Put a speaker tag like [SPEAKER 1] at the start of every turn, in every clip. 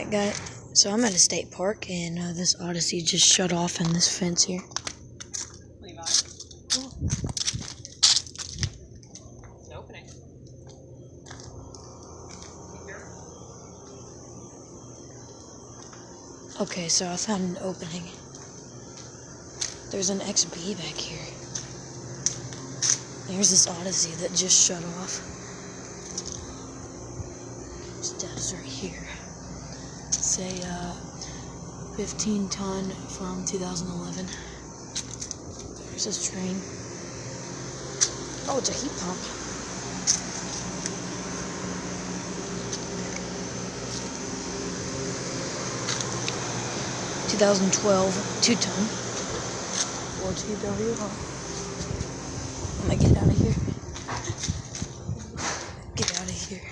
[SPEAKER 1] Alright guys, so I'm at a state park and this Odyssey just shut off in this fence here. Okay, so I found an opening. There's an XB back here. There's this Odyssey that just shut off. Steps right here. Say 15 ton from 2011. There's this train. Oh, it's a heat pump. (2012) 2-ton. 4TW. I'm gonna get out of here. Get out of here.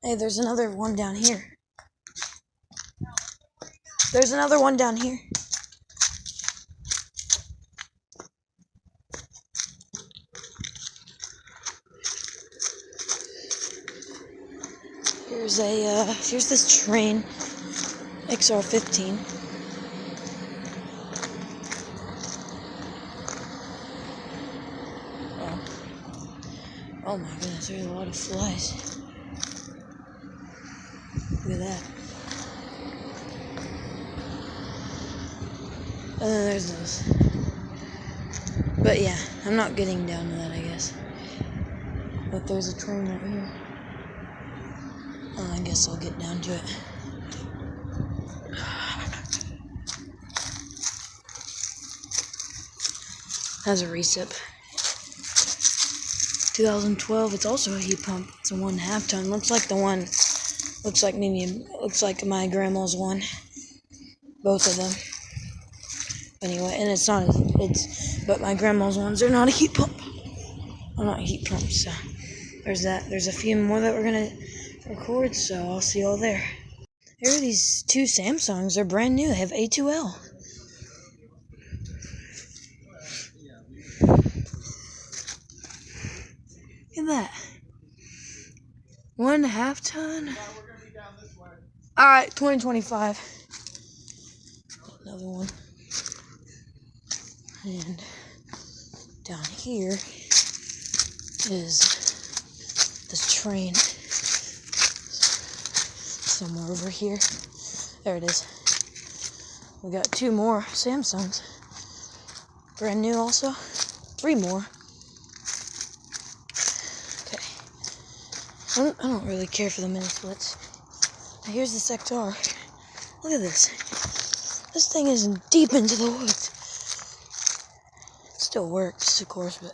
[SPEAKER 1] Hey, there's another one down here. There's another one down here. Here's this train, XR15. Oh my goodness, there's a lot of flies. Look at that. And then there's those. But yeah, I'm not getting down to that, I guess. But there's a train right here. I guess I'll get down to it. Has a recip. 2012. It's also a heat pump. It's a 1.5 ton. Looks like the one. Looks like my grandma's one. Both of them. Anyway, and it's not. But my grandma's ones are not a heat pump. Well, not heat pumps. So there's that. There's a few more that we're gonna record. So I'll see y'all there. Here are these two Samsungs. They're brand new. They have A2L. Look at that. 1.5 ton. Alright, 2025. Another one. And down here is this train. Somewhere over here. There it is. We got 2 more Samsungs. Brand new also. 3 more. I don't really care for the mini splits. Now here's the XR. Look at this. This thing is deep into the woods. It still works, of course, but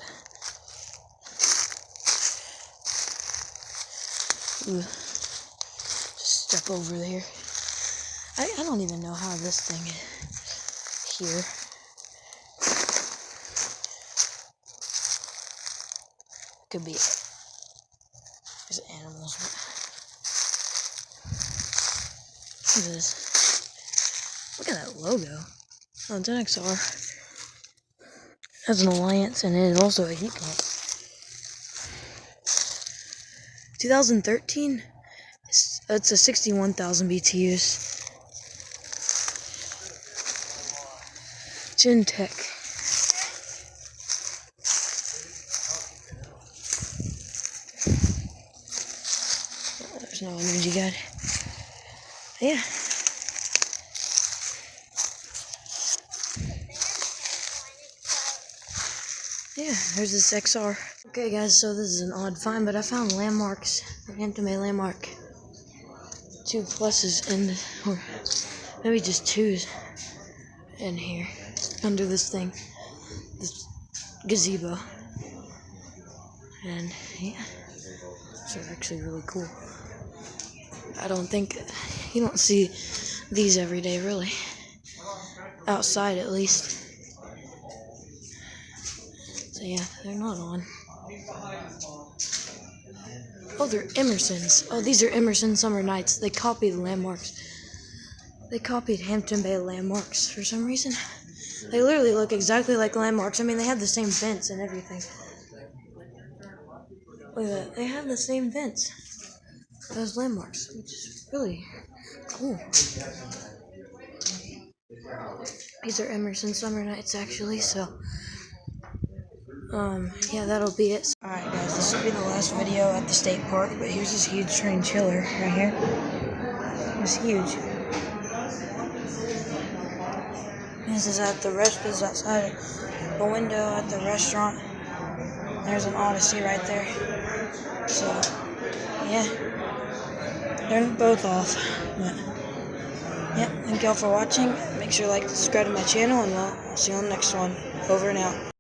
[SPEAKER 1] just step over there. I don't even know how this thing is here. Could be. There's animals. Look at this. Look at that logo. Oh, it's an XR. Has an Alliance, and it is also a heat pump. 2013. It's a 61,000 BTUs. Gentech. There's no energy guide. Yeah. Yeah, there's this XR. Okay guys, so this is an odd find, but I found landmarks. Hampton Bay landmark. 2 pluses or maybe just 2s in here. Under this thing. This gazebo. And yeah. These are actually really cool. I don't think, you don't see these every day, really. Outside, at least. So yeah, they're not on. Oh, they're Emerson's. Oh, these are Emerson Summer Nights. They copied landmarks. They copied Hampton Bay landmarks for some reason. They literally look exactly like landmarks. I mean, they have the same fence and everything. Look at that. They have the same fence. those landmarks, which is really cool. These are Emerson summer nights, actually, so, yeah, that'll be it. Alright, guys, this will be the last video at the state park, but here's this huge train chiller right here. It's huge. This is this is outside the window at the restaurant. There's an Odyssey right there. So, yeah. They're both off, but, yeah, thank y'all for watching. Make sure to like and subscribe to my channel, and we'll see you on the next one. Over and out.